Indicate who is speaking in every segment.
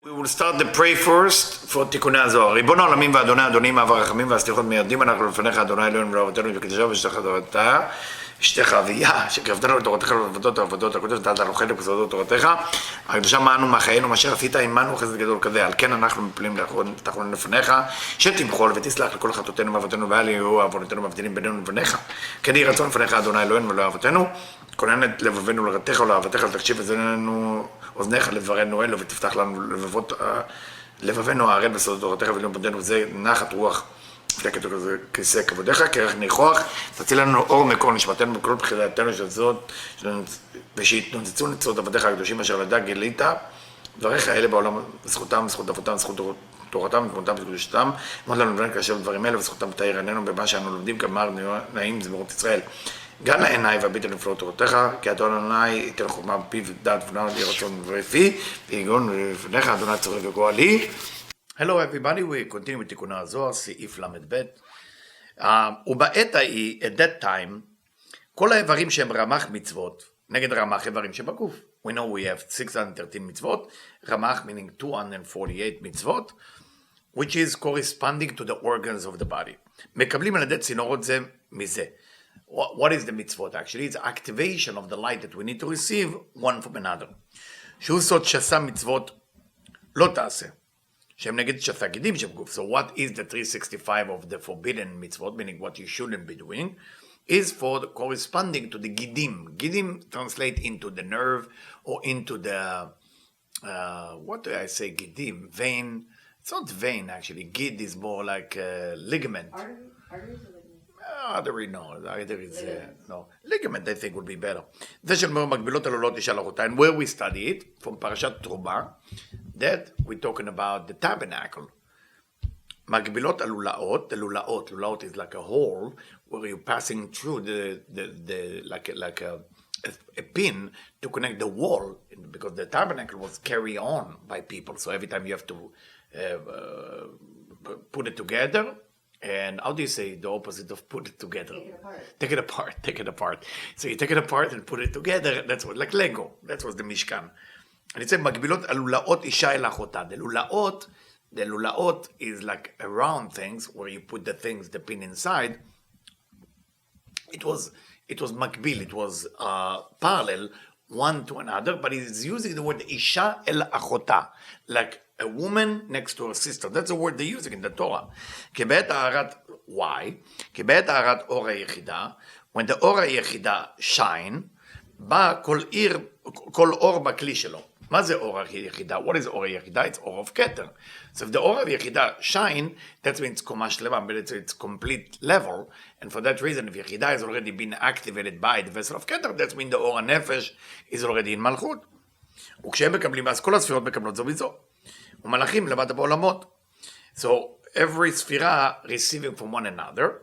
Speaker 1: We will start the pray first for Tikkunei Zohar. ריבון העולמים ואדוני אדונים אב הרחמים והסליחות מיידים אנחנו לפניך אדוני אלוהינו ולאבותינו וקדושה ושתך תורתה אשתך אביה שקרבתנו לתורתך ולעבודות העבודות הקודש דעת הלוחד ובסודות תורתך הקדושה מענו מחיינו מה שעשית עמנו חסד גדול כזה על כן אנחנו מפלים לתחתונים לפניך שתמחול ותסלח לכל חטאותינו ואבותינו ואל יהיו עוונותינו מבדילים בינינו לבניך כן יהי רצון לפניך אדוני אלוהינו ולאבותינו כונן את לבבינו לרתך ולאהבתך לתקשיב אזנינו אוזניך לדברנו אלו ותפתח לנו לבבינו הערל בסודות תורתך ולאום בודנו זה נחת רוח פלקת כיסא כבודיך כרך ניחוח תציל לנו אור מקור נשמתנו בכל בחילתנו של זאת ושיתנוצצו נצרות עבדיך הקדושים אשר לדע גילית דבריך האלה בעולם זכותם זכות אבותם זכות תורתם ותמונתם וקדושתם מאוד לנו לבן כאשר דברים אלה וזכותם תאיר עינינו במה שאנו לומדים כמר נעים זמירות ישראל גן לעיניי והביט על נפלאות תורתך, כי אדון אדוני ייתן חוכמה בפיו ודעת ונאו לי רצון ופי, ויגון לפניך אדוני צורך וגואלי. Hello everybody, we continue with Tikkunei Zohar, סעיף ל"ב. ובעת ההיא, at that time, כל האיברים שהם רמ"ח מצוות, נגד רמ"ח איברים שבגוף. We know we have 613 מצוות, רמ"ח meaning 248 מצוות, which is corresponding to the organs of the body. מקבלים על ידי צינורות זה מזה. What is the mitzvot actually? It's activation of the light that we need to receive one from another. שהוא סוד שסה מצוות לא תעשה. שהם נגד שסה גידים שבגוף. So what is the 365 of the forbidden mitzvot, meaning what you shouldn't be doing, is for the corresponding to the gidim. Gidim translate into the nerve or into the, what do I say, gidim? Vein. It's not vein actually. Gid is more like ligament. Arteries artery, no, either is, no. Ligament, I think, would be better. זה של מקבילות עלולות אישה לחותה, and where we study it, from פרשת תרומה, that we're talking about the tabernacle. מקבילות עלולאות, לולאות is like a hole, where you're passing through like a pin to connect the wall, because the tabernacle was carried on by people, so every time you have to put it together, and how do you say the opposite of put it together? Take it apart. So you take it apart and put it together. That's what, like Lego. That was the Mishkan. And it said, "Magbilot alulaot isha el achota." The lulaot is like around things where you put the things, the pin inside. It was makbil. It was parallel one to another, but he's using the word isha el achota, like a woman next to her sister. That's the word they're using in the Torah. Why? When the אור היחידה shine, בא כל אור בכלי שלו. מה זה אור היחידה? What is אור היחידה? It's אור of Keter. So if the אור היחידה shine, that means קומה שלמה, but it's complete level, and for that reason, if יחידה has already been activated by the vessel of Keter, that means the אור הנפש is already in מלכות. וכשהם מקבלים, אז כל הספירות מקבלות זו מזו. ומלאכים למטה בעולמות. So every ספירה receiving from one another,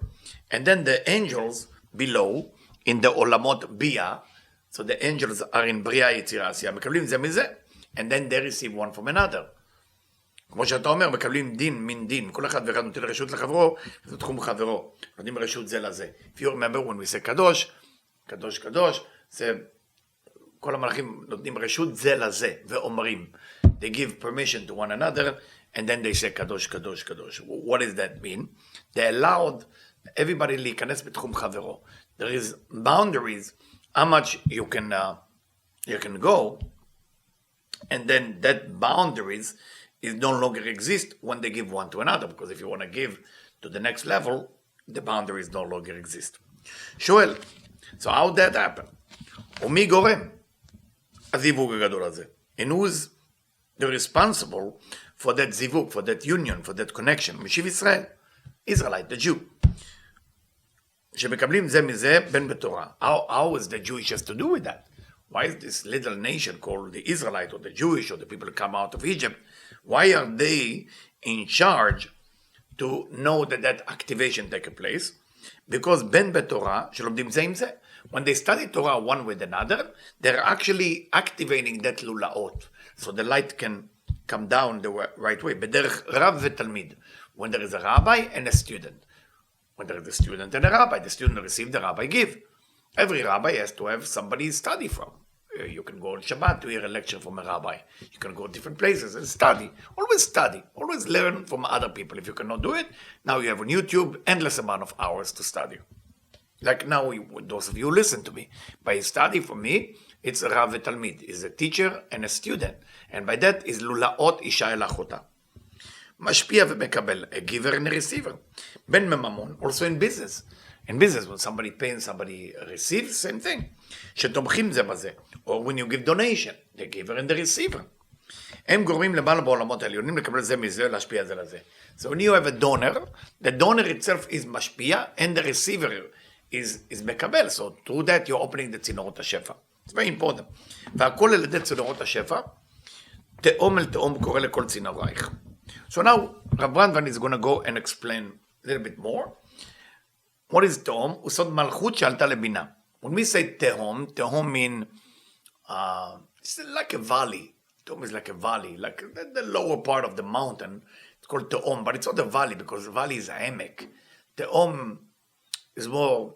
Speaker 1: and then the angels below, in the עולמות ביה, so the angels are in בריאה יצירה עשייה, מקבלים זה מזה, and then they receive one from another. כמו שאתה אומר, מקבלים דין, מין דין, כל אחד ואחד נותן רשות לחברו, זה תחום חברו, נותנים רשות זה לזה. If you remember when we say קדוש, קדוש קדוש, זה כל המלאכים נותנים רשות זה לזה, ואומרים. They give permission to one another, and then they say קדוש, קדוש, קדוש. What does that mean? They allowed everybody להיכנס בתחום חברו. There is boundaries, how much you can go, and then that boundaries is no longer exist when they give one to another, because if you want to give to the next level, the boundaries no longer exist. שואל, so how did that happen? ומי גורם? הזיווג הגדול הזה. And who's the responsible for that zivuk, for that union, for that connection? משיב ישראל, Israelite, the Jew. שמקבלים זה מזה בין בתורה. How is the Jewish has to do with that? Why is this little nation called the Israelite or the Jewish or the people that come out of Egypt, why are they in charge to know that activation take place? Because בין בתורה, שלומדים זה עם זה. When they study Torah one with another, they're actually activating that lulaot. So the light can come down the right way. בדרך רב ותלמיד. When there is a rabbi and a student. When there is a student and a rabbi, the student receives, the rabbi give. Every rabbi has to have somebody study from. You can go on Shabbat to hear a lecture from a rabbi. You can go to different places and study. Always learn from other people. If you cannot do it, now you have on YouTube endless amount of hours to study. Like now, those of you who listen to me, by study for me, it's a Rav Talmid, is a teacher and a student, and by that is Lulaot Isha El Achota. Mashpia v'mekabel, a giver and a receiver. Ben memamon, also in business. In business, when somebody pays, somebody receives, same thing. שתומכים זה בזה. Or when you give donation, the giver and the receiver. הם גורמים למעלה בעולמות העליונים לקבל זה מזה, להשפיע זה לזה. So when you have a donor, the donor itself is משפיע, and the receiver is מקבל. So through that you're opening the צינורות השפע. It's very important. והכל על ידי צינורות השפע, תאום אל תאום קורא לכל צינורייך. So now, Rav Brandvan is going to go and explain a little bit more. What is Tehom? הוא סוד מלכות שעלתה לבינה. When we say Tehom, Tehom mean, it's like a valley. Tehom is like a valley, like the lower part of the mountain. It's called Tehom, but it's not a valley because the valley is a emek. Tehom is more,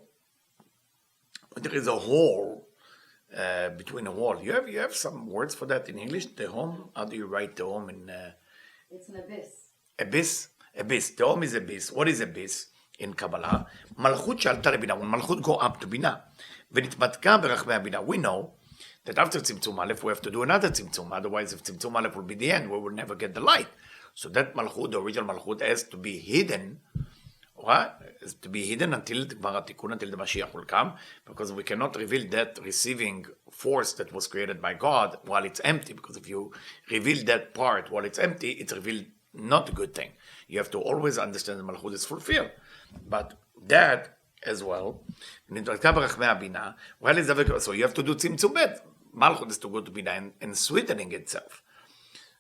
Speaker 1: there is a hole between a wall. You have some words for that in English? Tehom? How do you write Tehom in...
Speaker 2: It's an abyss.
Speaker 1: Abyss. Tehom is abyss. What is abyss in Kabbalah? Malchut שעלתה לבינה. When Malchut go up to בינה, ונתמתקה ברחבי הבינה. We know that after צמצום א', we have to do another צמצום. Otherwise, if צמצום א' will be the end, we will never get the light. So that Malchut, the original Malchut, has to be hidden. Right? Has to be hidden until כבר התיקון, until the Mashiach will come, because we cannot reveal that receiving force that was created by God while it's empty, because if you reveal that part while it's empty, it's revealed not a good thing. You have to always understand that Malchut is fulfilled. But that as well, so you have to do tzimtzum bet. Malchut is to go to Bina and sweetening itself.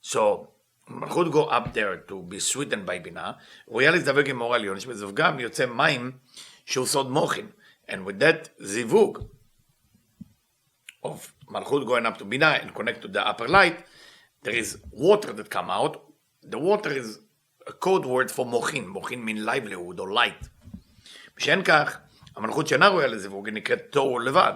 Speaker 1: So Malchut go up there to be sweetened by בינה, הוא היה להזדווג עם אור עליון, שבזווגם יוצא מים שהוא סוד מוחין. And with that zivug of Malchut going up to בינה and connect to the upper light, there is water that come out. The water is a code word for מוחין. מוחין mean livelihood or light. בשאין כך, המלכות שאינה רואה לזיווג היא נקראת תוהו לבד.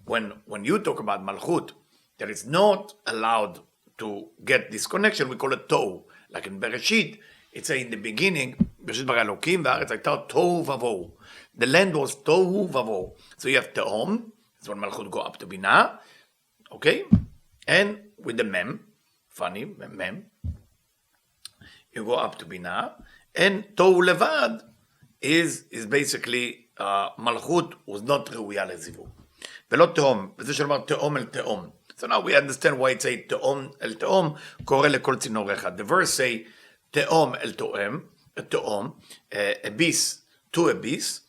Speaker 1: When you talk about Malchut, that is not allowed to get this connection, we call it tohu. Like in Bereishit, it says in the beginning, בראשית ברא אלוקים והארץ הייתה tohu vavohu. The land was tohu vavohu. So you have Tehom, that's when Malchut go up to Binah, okay? And with the mem, funny, mem, you go up to Binah, and tohu levad is basically Malchut was not ראויה לזיווג. ולא תהום, וזה שאומר תהום אל תהום. So now we understand why it say תהום אל תהום, קורא לכל צינור אחד. The verse say תהום אל תהום, abyss to abyss,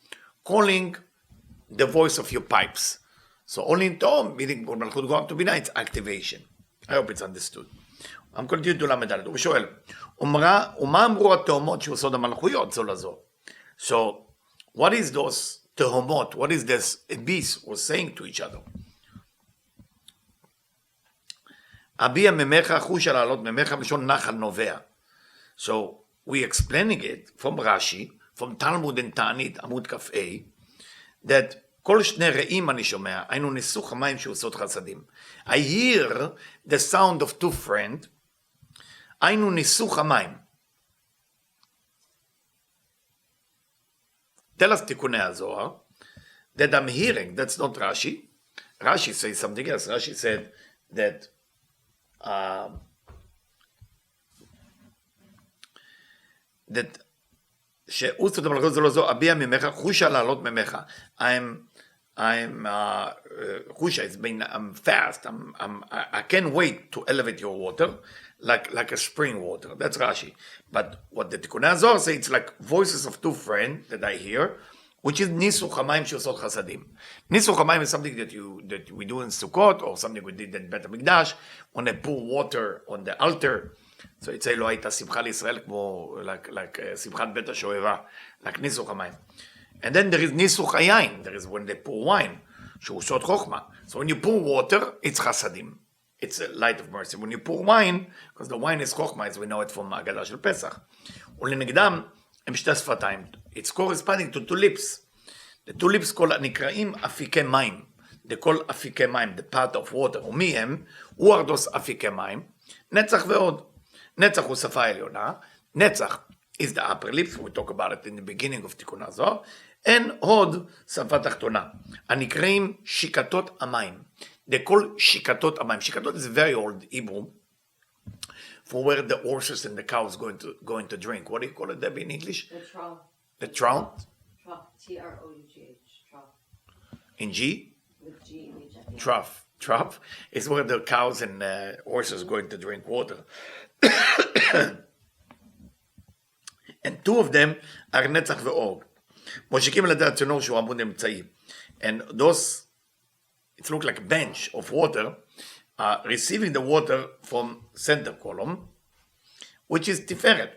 Speaker 1: calling the voice of your pipes. So only in תהום, meaning when מלכות go up to בינה, it's activation. I hope it's understood. I'm continuing to למד על זה. הוא שואל, ומה אמרו התהומות שהוא סוד המלכויות זו לזו? So what is those תהומות? What is this abyss was saying to each other? אביע ממך, חושה לעלות ממך, מלשון נחל נובע. So we explaining it from Rashi, from Talmud and Ta'anit, עמוד כ"ה, that כל שני רעים אני שומע, היינו ניסוך המים שעושות חסדים. I hear the sound of two friends, היינו ניסוך המים. Tell us Tikkunei Zohar that I'm hearing. That's not Rashi. Rashi says something else. Rashi said that שעוסות המלכות זו לא זו, אביע ממך, חושה לעלות ממך. I'm חושה, it's been, I'm fast, I can't wait to elevate your water like a spring water. That's Rashi. But what the Tikkunei Zohar say, it's like voices of two friends that I hear, which is ניסוך המים שעושות חסדים. ניסוך המים is something that we do in Sukkot, or something we did in Bet HaMikdash, when they pour water on the altar. So it's לא הייתה שמחה לישראל כמו like שמחת בית השואבה, like ניסוך המים. And then there is ניסוך היין, there is when they pour wine, שהוא סוד חוכמה. So when you pour water, it's חסדים. It's a light of mercy. When you pour wine, because the wine is חוכמה, as we know it from ההגדה של פסח. ולנגדם, הם שתי שפתיים. It's corresponding to two lips. The two lips נקראים אפיקי מים. כל אפיקי מים, the part of water, ומי הם? הוא ארדוס אפיקי מים, נצח ועוד. נצח הוא שפה עליונה, נצח is the upper lips, we talk about it in the beginning of תיקוני זוהר, and הוד שפה תחתונה, הנקראים שיקתות המים. they call שיקתות המים. שיקתות is very old Hebrew, for where the horses and the cows going to drink. What do you call it, Debbie, in English?
Speaker 2: The trough.
Speaker 1: The trough?
Speaker 2: Trough. T-R-O-U-G-H. Trough.
Speaker 1: In G?
Speaker 2: With G in each. Yeah.
Speaker 1: Trough. Trough is where the cows and horses going to drink water. And two of them are נצח ואור. מושיקים על ידי הצינור שהוא עמוד אמצעי. And those, it looks like a bench of water, receiving the water from center column, which is תפארת.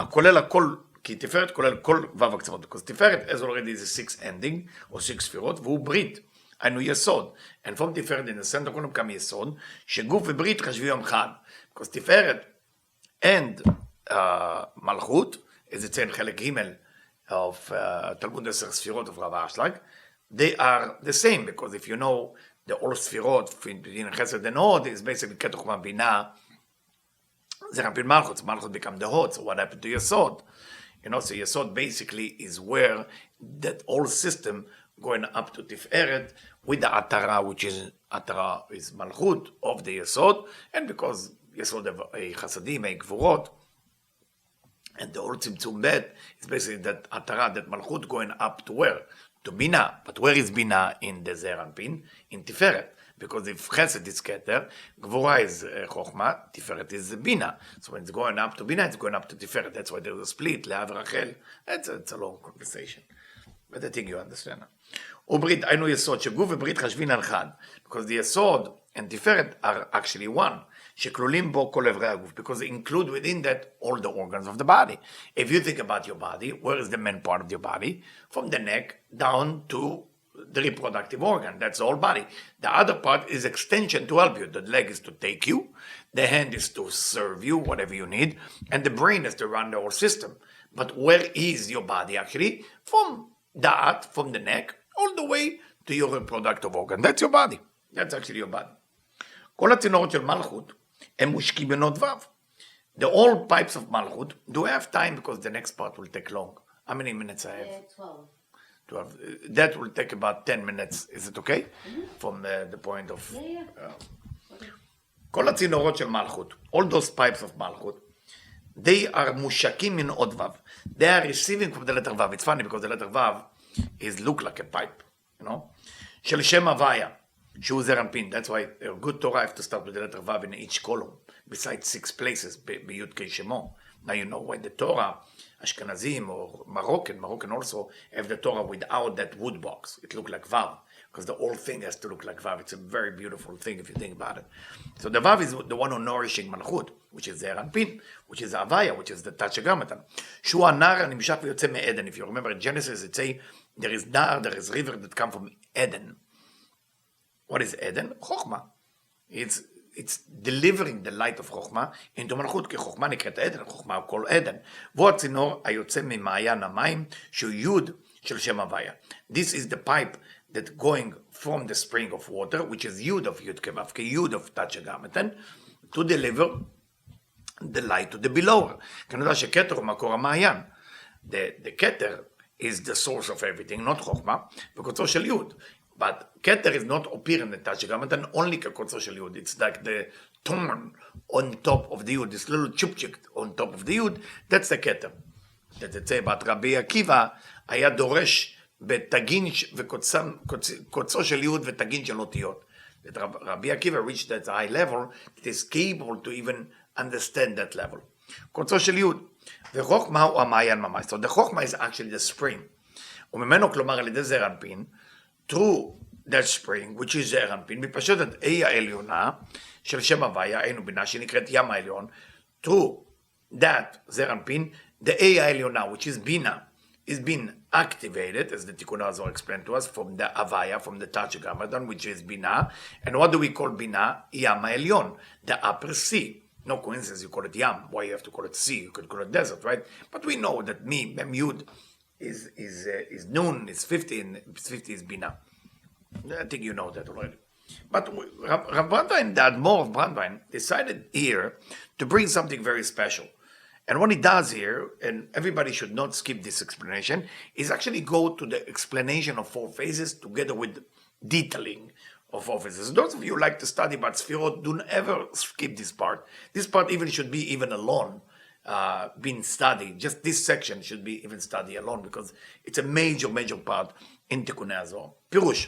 Speaker 1: כולל הכל, כי תפארת כולל כל וו הקצוות. because תפארת, as already is a six ending, או six ספירות, והוא ברית. היינו יסוד. And from תפארת in the center column קם יסוד, שגוף וברית חשבים אחד. because תפארת and מלכות, as it said in חלק ג' of תלמוד 10 ספירות of רב אשלג, they are the same, because if you know the all ספירות between חסד and הוד is basically כתוכמה בינה, זה רפין מלכות, מלכות become the hod, so what happened to יסוד? You know, so יסוד basically is where that whole system going up to תפארת with the עטרה, which is, עטרה is מלכות of the יסוד, and because יסוד חסדים, גבורות, and the whole צמצום ב' is basically that עטרה, that מלכות going up to where? To בינה. But where is בינה in the זעיר אנפין? In תפארת. Because if חסד is כתר, גבורה is חוכמה, תפארת is בינה. So when it's going up to בינה, it's going up to תפארת. That's why there's a split, לאה ורחל. It's a long conversation. But I think you understand. וברית, היינו יסוד, שגוף וברית חשבין על אחד. Because the יסוד and תפארת are actually one. שכלולים בו כל אברי הגוף, because they include within that all the organs of the body. If you think about your body, where is the main part of your body? From the neck down to the reproductive organ, that's the whole body. The other part is extension to help you. The leg is to take you, the hand is to serve you, whatever you need, and the brain is to run the whole system. But where is your body actually? From that, from the neck, all the way to your reproductive organ. That's your body. That's actually your body. כל הצינורות של מלכות הם מושקים בנות וו. The all pipes of מלכות, do I have time because the next part will take long? How many minutes I have?
Speaker 2: 12.
Speaker 1: 12. That will take about 10 minutes. Is it okay? From the point of...
Speaker 2: Yeah.
Speaker 1: כל הצינורות של מלכות, all those pipes of מלכות, they are מושקים מן עוד וו. They are receiving from the letter וו. It's funny because the letter וו is look like a pipe, you know? של שם הוויה. שהוא זעיר אנפין. That's why a good Torah have to start with the letter Vav in each column, besides 6 places, בי' כ' שמו. Now you know why the Torah, Ashkenazim or Moroccan also have the Torah without that wood box. It looks like Vav, because the whole thing has to look like Vav. It's a very beautiful thing if you think about it. So the Vav is the one who nourishing Malchut, which is זעיר אנפין, which is Avaya, which is the Tetragrammaton. שהוא הנער הנמשך ויוצא מעדן. If you remember in Genesis, it say, there is נער, there is river that come from Eden. What is Eden? Chokhmah. It's delivering the light of Chokhmah into מלכות, כי חוכמה נקראת עדן, חוכמה הוא כל עדן. והוא הצינור היוצא ממעיין המים, שהוא יוד של שם הוויה. This is the pipe that going from the spring of water, which is yud of yud kevaf, yud of Tetragrammaton, to deliver the light to the belower. כי אני יודע שכתר הוא מקור המעיין. The כתר is the source of everything, not חוכמה, וקוצו של יוד. But Keter is not appear in the Tetragrammaton only כקוצו של יוד. It's like the thorn on top of the yud, this little chupchik on top of the yud, that's the Keter. That it say about רבי עקיבא, היה דורש בתגין וקוצו של יוד ותגין של אותיות. That רבי עקיבא reached that high level, it is capable to even understand that level. קוצו של יוד. וחוכמה הוא המעיין ממש. So the חוכמה is actually the spring. וממנו כלומר על ידי זעיר אנפין, through that spring, which is זעיר אנפין, מתפשטת אי העליונה של שם הוויה, היינו בינה, שנקראת ים העליון, through that זעיר אנפין, the אי העליונה, which is בינה, is being activated, as the Tikkunei Zohar explained to us, from the Avaya, from the Tetragrammaton, which is בינה, and what do we call בינה? ים העליון, the upper sea. No coincidence you call it yam. Why you have to call it sea? You could call it desert, right? But we know that mem yud is noon, is 50, and 50 is bina. I think you know that already. But Rav Brandwein, the Admor of Brandwein, decided here to bring something very special. And what he does here, and everybody should not skip this explanation, is actually go to the explanation of 4 phases together with detailing of 4 phases. Those of you who like to study about Sfirot, don't ever skip this part. This part even should be even alone, being studied. Just this section should be even studied alone because it's a major part in Tikkunei Zohar. Pirush,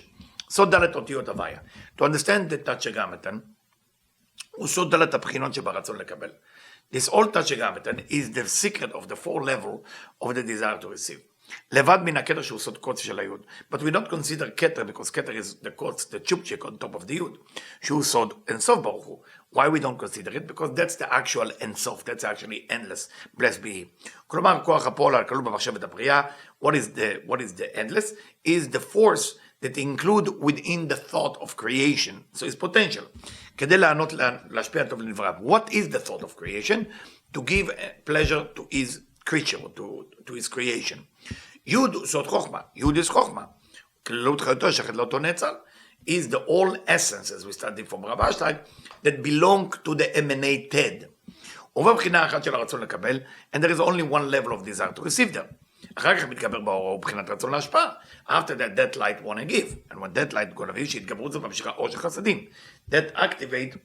Speaker 1: סוד דלת אותיות הוויה. To understand the Tetragrammaton, הוא סוד דלת הבחינות שברצון לקבל. This all Tetragrammaton is the secret of the 4 level of the desire to receive. לבד מן הכתר שהוא סוד קודש של היוד. But we don't consider כתר because כתר is the קודש, the צ'ופצ'יק on top of the יוד. שהוא סוד אינסוף ברוך הוא. Why we don't consider it? Because that's the actual אינסוף. That's actually endless. Blessed be he. כלומר, כוח הפועל הכלול במחשבת הבריאה, what is the endless? Is the force that include within the thought of creation. So it's potential. כדי לענות להשפיע טוב לנבריו. What is the thought of creation? To give pleasure to his creature, to his creation. יוד הוא סוד חוכמה. יוד is חוכמה. כללות חיותו שחדלותו נצר is the all essence, as we studied from רב אשטייג, that belong to the emanated. ובבחינה אחת של הרצון לקבל, and there is only one level of desire to receive them. אחר כך מתגבר באור ובחינת רצון להשפעה. After that light want to give. And when that light gonna give, שהתגברות זאת ממשיכה אור של חסדים. That activate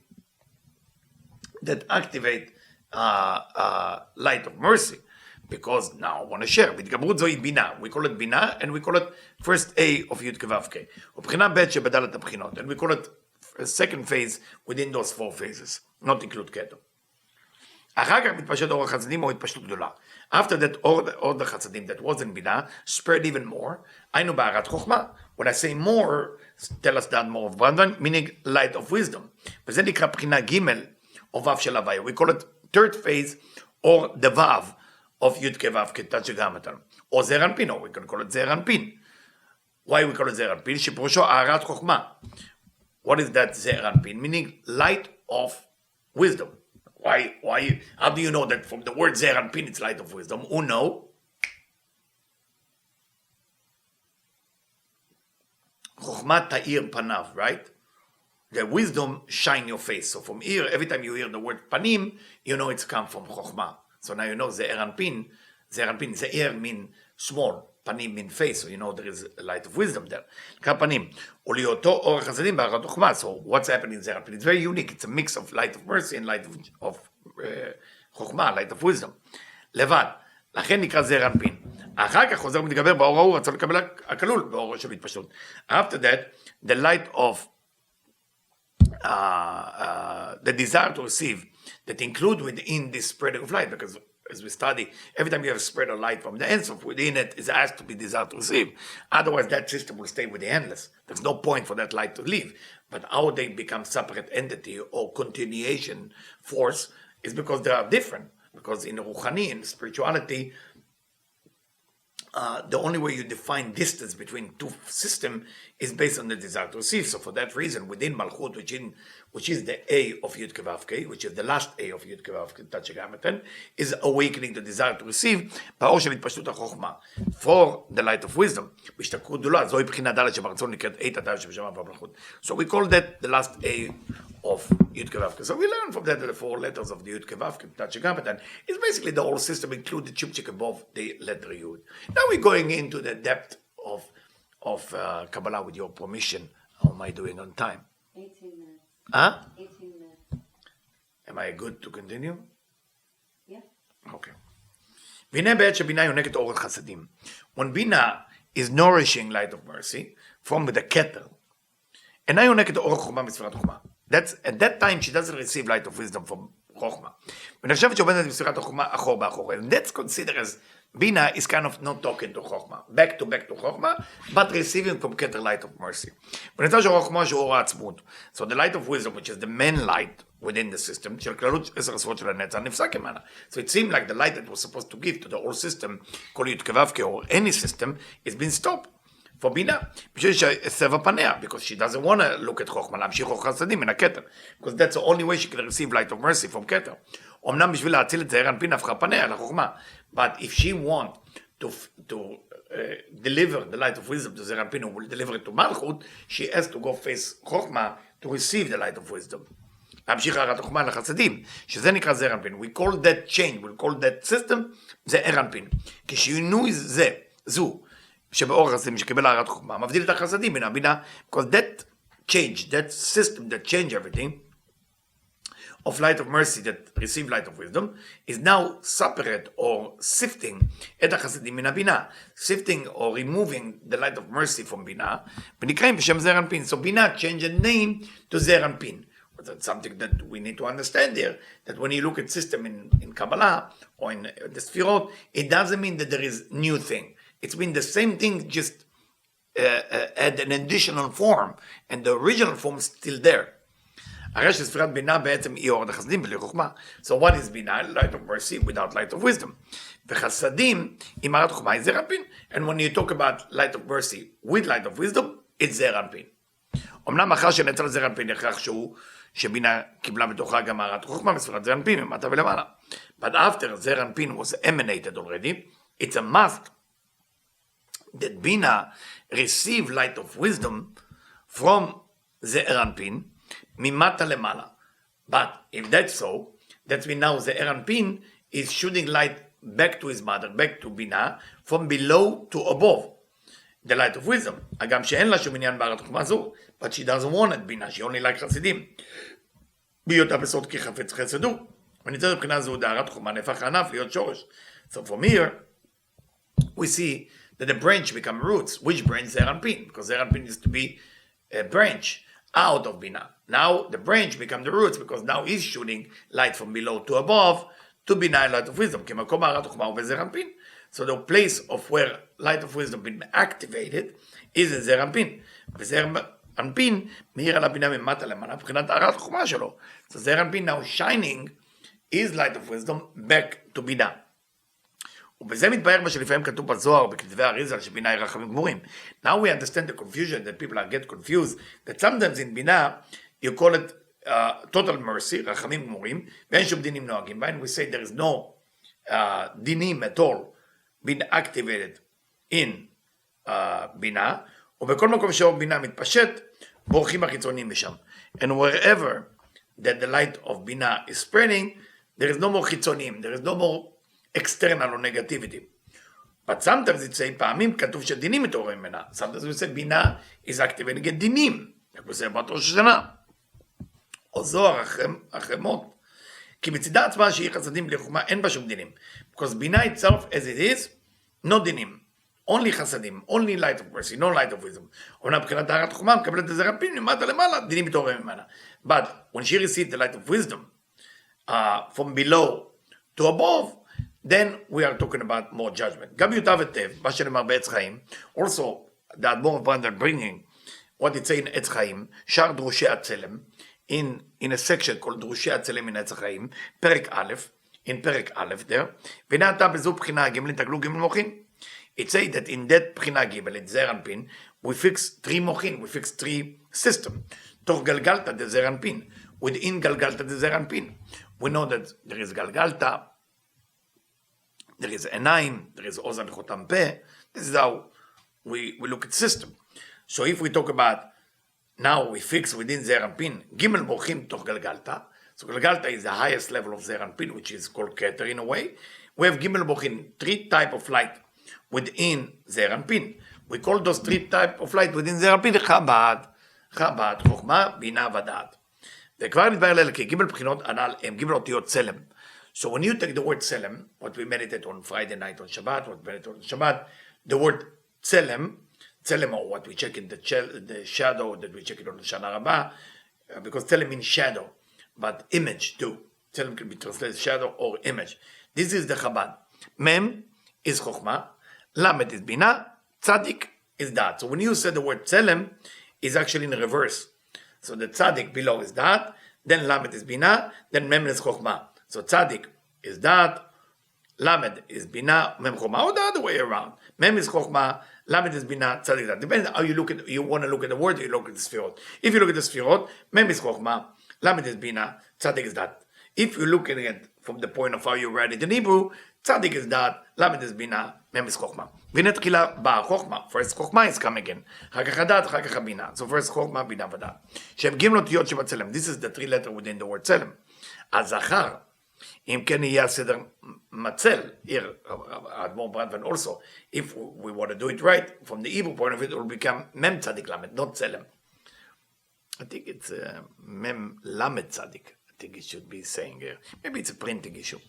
Speaker 1: light of mercy. Because now I want to share. והתגברות זוהי בינה. We call it בינה, and we call it first A of י' כו' כ'. ובחינה ב' שבדלת הבחינות. And we call it second phase within those 4 phases. Not include כתר. אחר כך מתפשט אור החסדים או התפשטות גדולה. After that, all the חסדים that wasn't בינה spread even more. היינו בהערת חוכמה. When I say more, tell us that more of Brandwein, meaning light of wisdom. וזה נקרא בחינה ג' או ו' של הוויה. We call it third phase or the ו' of י' כו' כתצ'גרמתן. או זעיר אנפין, or we can call it זעיר אנפין. Why we call it זעיר אנפין? שפירושו הערת חוכמה. What is that זעיר אנפין? Meaning light of wisdom. Why? How do you know that from the word Zeir and Pin it's light of wisdom? Who know? Chokhmah ta'ir panav, right? The wisdom shine your face. So from here, every time you hear the word panim, you know it's come from Chokhmah. So now you know Zeir and Pin. Zeir mean small. Panim mean face, so you know there is a light of wisdom there. Panim. So what's happening there? It's very unique. It's a mix of light of mercy and light of חוכמה, light of wisdom. לבד. לכן נקרא זעיר אנפין. אחר כך חוזר ומתגבר באור ההוא, רצון לקבל הכלול באור של התפשטות. After that, the light of the desire to receive that include within this spreading of light, because as we study, every time you have a spread of light from the Ensof, within it is asked to be desired to receive. Otherwise, that system will stay with the endless. There's no point for that light to leave. But how they become separate entity or continuation force is because they are different. Because in Ruchani, in spirituality, the only way you define distance between 2 systems is based on the desire to receive. So for that reason, within Malchut, which is the A of Yud Kevavke, which is the last A of Yud Kevavke, Tetragrammaton, is awakening the desire to receive, באור של התפשטות החוכמה, for the light of wisdom. בהשתכרות גדולה, זוהי בחינה ד' שברצון נקראת A תתאר שבשמה במלכות. So we call that the last A of Yud Kevavke. So we learn from that the 4 letters of the Yud Kevavke, Tetragrammaton. It's basically the whole system, including Chupchik above the letter Yud. Now we're going into the depth of Kabbalah with your permission. How am I doing on time?
Speaker 2: 18 minutes.
Speaker 1: Huh?
Speaker 2: 18 minutes.
Speaker 1: Am I good to continue?
Speaker 2: Yeah.
Speaker 1: Okay. והנה בעת שבינה יונקת אור החסדים. When Bina is nourishing light of mercy from the keter, אינה יונקת אור החוכמה בספירת חוכמה. That's at that time she doesn't receive light of wisdom from חוכמה. ונחשבת שעובדת בספירת החוכמה אחור באחור. And that's considered as Bina is kind of not talking to חוכמה. back to חוכמה, but receiving from keter light of mercy. ונמצא שאור החוכמה שהוא אור העצמות. So the light of wisdom, which is the main light within the system, של כללות 10 הספרות של הנצח, נפסק ממנה. So it seemed like the light that was supposed to give to the whole system, כל י' כו' or any system, is being stopped. For בינה, בשביל שסבע פניה, because she doesn't want to look at חוכמה, להמשיך אור חסדים מן הכתר, because that's the only way she can receive light of mercy from כתר. אמנם בשביל להציל את זעיר אנפין הפכה פניה לחוכמה, but if she want to deliver the light of wisdom to Zeir Anpin, who will deliver it to Malchut, she has to go face Chokhmah to receive the light of wisdom. להמשיך הערת החוכמה לחסדים, שזה נקרא זעיר אנפין. We call that change, we call that system, זעיר אנפין. כשינוי זו, שבאור החסדים, שקיבל הערת חוכמה, מבדיל את החסדים בין הבינה, because that change, that system that change everything, of light of mercy that receive light of wisdom, is now separate or sifting את החסדים מן הבינה, sifting or removing the light of mercy from בינה, ונקראים בשם זעיר אנפין. So בינה change a name to זעיר אנפין. But that's something that we need to understand here, that when you look at system in Kabbalah or in the Sfirot, it doesn't mean that there is new thing. It's been the same thing, just add an additional form, and the original form is still there. הרי שספירת בינה בעצם היא אור החסדים בלי חוכמה. So what is בינה? Light of mercy without light of wisdom. וחסדים עם הערת חוכמה היא זעיר אנפין. And when you talk about light of mercy with light of wisdom, it's זעיר אנפין. אמנם אחר שנצר זעיר אנפין הכרח שבינה קיבלה בתוכה גם הערת חוכמה בספירת זעיר אנפין ממטה ולמעלה. But after זעיר אנפין was emanated already, it's a must that בינה receive light of wisdom from זעיר אנפין ממטה למעלה. But if that's so, that means now the Aranpin is shooting light back to his mother, back to בינה, from below to above, the light of wisdom. הגם שאין לה שום עניין בהערת חוכמה זו, but she doesn't want את בינה, she only like חסידים. בהיותה בסוד כי חפץ חסד הוא. וניתן מבחינה זו דהרת חוכמה נהפך הענף להיות שורש. So from here, we see that the branch become roots. Which branch? זה Aranpin, because Aranpin is to be a branch out of Bina. Now the branch become the roots, because now he's shooting light from below to above to Bina, light of wisdom. כמקום הערת חוכמה ובזעיר אנפין. So the place of where light of wisdom been activated is in זעיר אנפין. וזעיר אנפין מאיר על הבינה ממטה למעלה מבחינת הערת חוכמה שלו. So זעיר אנפין now shining is light of wisdom back to בינה. ובזה מתבהר מה שלפעמים כתוב בזוהר בכתבי האריז"ל שבינה היא רחמים גמורים. Now we understand the confusion that people get confused, that sometimes in בינה you call it total mercy, רחמים גמורים, ואין שום דינים נוהגים בה, and we say there is no דינים at all being activated in בינה, ובכל מקום שאור בינה מתפשט, בורחים החיצוניים משם. And wherever that the light of בינה is spreading, there is no more חיצוניים, there is no more external or negativity. But sometimes it say, פעמים כתוב שדינים מתעוררים ממנה. Sometimes we say, בינה is activating את דינים. like we say about ראש השנה. או זוהר החמות. כי בצדה עצמה שהיא חסדים בלי חוכמה, אין בה שום דינים. Because בינה itself as it is, no דינים. only חסדים, only light of mercy, no light of wisdom. אומנם מבחינת הערת חוכמה, מקבלת את זעיר אנפין, למטה למעלה, דינים מתעוררים ממנה. But when she received the light of wisdom, from below to above, then we are talking about more judgment. גם יוטה וטב, מה שנאמר בעץ חיים, also, the Admor of Brandon bringing what it say in עץ חיים, שער דרושי הצלם, in a section called דרושי הצלם מן עץ החיים, פרק א', in פרק א' there, והנה אתה בזו בחינה ג' תגלו ג' מוחין. It say that in that בחינה ג', in זעיר אנפין, we fix 3 מוחין, we fix 3 system. תוך גלגלתא דזעיר אנפין, within גלגלתא דזעיר אנפין. We know that there is גלגלתא, there is עיניים, there is אוזן חותם פה. This is how we look at system. So if we talk about, now we fix within זעיר אנפין, ג' מוחין תוך גלגלתא. So גלגלתא is the highest level of זעיר אנפין, which is called Keter in a way. We have ג' מוחין, 3 type of light within זעיר אנפין. We call those 3 type of light within זעיר אנפין חב"ד, חוכמה, בינה ודעת. וכבר נתבהר לאלה כי ג' בחינות הנ"ל הם ג' אותיות צלם. So when you take the word Tselem, what we meditate on Friday night on Shabbat, what we meditate on Shabbat, the word Tselem, or what we check in the shadow that we check it on the Shana Rabbah, because Tselem means shadow, but image too. Tselem can be translated shadow or image. This is the Chabad. Mem is Chokhmah, Lamed is Bina, Tzadik is Dat. So when you say the word Tselem, it's actually in reverse. So the Tzadik below is Dat, then Lamed is Bina, then Mem is Chokhmah. So Tzadik is that, Lamed is Bina, Mem Chokhmah, or the other way around. Mem is Chokhmah, Lamed is Bina, Tzadik is that. Depends on how you look at, you want to look at the word or you look at the Sfirot. If you look at the Sfirot, Mem is Chokhmah, Lamed is Bina, Tzadik is that. If you're looking at it from the point of how you write it in Hebrew, Tzadik is that, Lamed is Bina, מ' is חוכמה. והנה תחילה באה חוכמה, first חוכמה is come again. אחר כך הדעת, אחר כך הבינה. So first חוכמה, בינה ודעת. שהם ג' אותיות שבצלם. This is the three letter within the word צלם. הזכר, אם כן יהיה הסדר מצל, here, האדמו"ר ברנדבן also, if we want to do it right, from the Hebrew point of view, it will become מ' צדיק למד, not צלם. I think it's מ' למד צדיק. I think it should be saying here. Maybe it's a printing issue.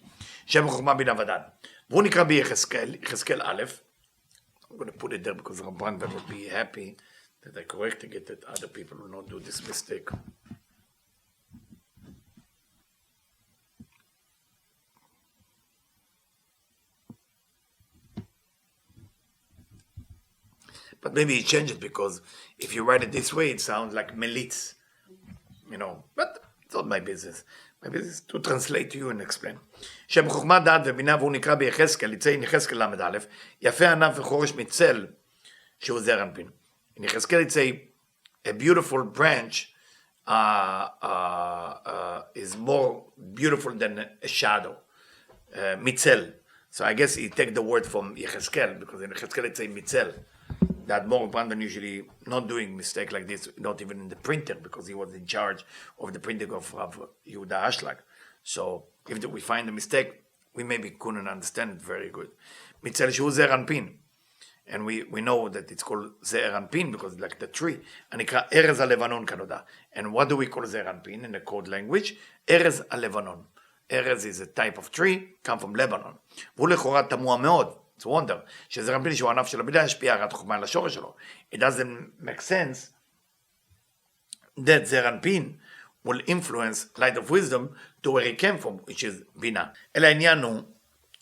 Speaker 1: שם חוכמה בינה ודעת. והוא נקרא ביחזקאל, יחזקאל א', I'm going to put it there because Ramban would be happy that I corrected it, that other people will not do this mistake. But maybe he changed it because if you write it this way, it sounds like melitz, you know, but it's not my business. My business is to translate to you and explain. שם חוכמה דעת ובינה והוא נקרא ביחזקאל, יציין יחזקאל ל"א, יפה ענף וחורש מצל, שהוא זעיר אנפין. In יחזקאל יציין, a beautiful branch is more beautiful than a shadow, מצל. So I guess he take the word from יחזקאל, because in יחזקאל יציין מצל. That more Brandon usually not doing mistake like this, not even in the printer, because he was in charge of the printing of Rav Yehuda Ashlag. So if we find a mistake, we maybe couldn't understand it very good. Mitzel Shu Ze'er Anpin. And we know that it's called Ze'er Anpin because it's like the tree. And נקרא ארז הלבנון כנודע. And what do we call Ze'er Anpin in the code language? ארז הלבנון. ארז is a type of tree, come from Lebanon. והוא לכאורה תמוה מאוד. It's a wonder. שזעיר אנפין שהוא ענף של הבינה, השפיע הרת חוכמה על השורש שלו. It doesn't make sense that זעיר אנפין will influence light of wisdom to where he came from, which is בינה. אלא העניין הוא,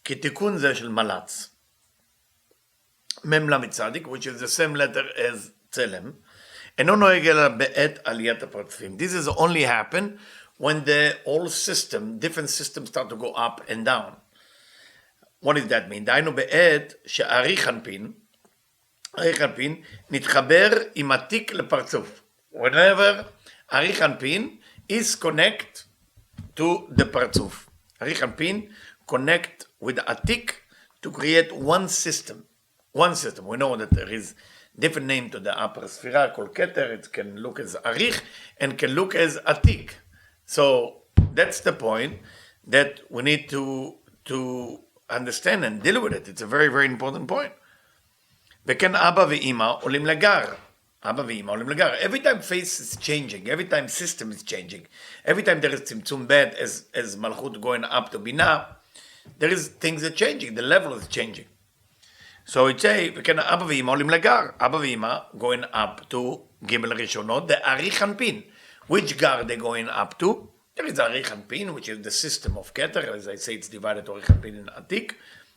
Speaker 1: כי תיקון זה של מלץ, מ' למד צדיק, which is the same letter as צלם, אינו נוהג אלא בעת עליית הפרצופים. This is only happen when the whole system, different systems start to go up and down. What does that mean? דהיינו בעת שאריך אנפין נתחבר עם התיק לפרצוף. Whenever אריך אנפין is connect to the פרצוף. אריך אנפין connect with the attic to create one system. One system. We know that there is different name to the upper ספירה called Keter. It can look as אריך and can look as attic. So that's the point that we need to understand and deal with it. It's a very, very important point. וכן אבא ואמא עולים לגר. אבא ואמא עולים לגר. Every time face is changing, every time system is changing, every time there is צמצום ב' as מלכות going up to בינה, there is things that changing, the level is changing. So it say, וכן אבא ואמא עולים לגר. אבא ואמא going up to ג' ראשונות, the אריך אנפין. Which gar they going up to? There is Arich Anpin, which is the system of Keter. As I say, it's divided to Arich Anpin and Atik.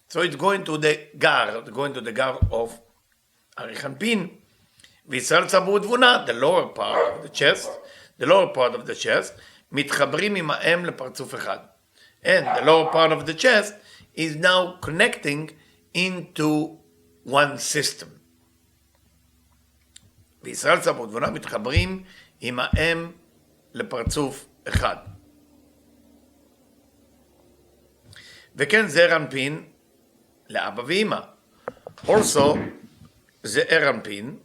Speaker 1: So it's going to the gar of Arich Anpin. V'Yisrael Tzabur Tvuna, the lower part of the chest, מתחברים עם האם לפרצוף אחד. And the lower part of the chest is now connecting into one system. וישראל צבור תבונה מתחברים עם האם לפרצוף אחד. וכן זעיר אנפין לאבא ואמא. Also, זעיר אנפין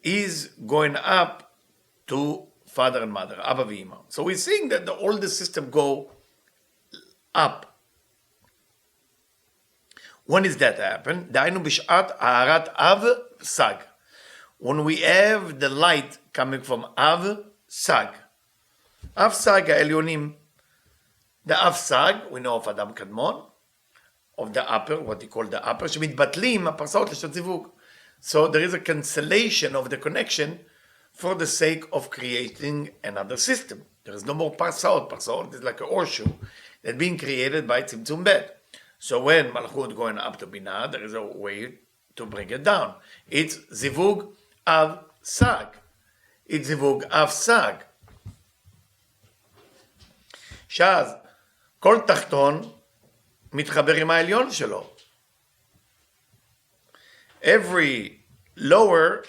Speaker 1: is going up to father and mother, אבא ואמא. So we're seeing that all the system go up. When is that happen? דהיינו בשעת הארת אב סג. When we have the light coming from Av Sag. Av Sag העליונים. The Av Sag, we know of Adam Kadmon, of the upper, what he called the upper, שמתבטלים הפרסאות לשת זיווג. So there is a cancellation of the connection for the sake of creating another system. There is no more parsaot. Parsaot is like a horseshoe that being created by Tzimtzum Bet. So when Malchut going up to Binah, there is a way to bring it down. It's Zivug Av Sag. It's Zivug Av Sag. שאז כל תחתון מתחבר עם העליון שלו. Every lower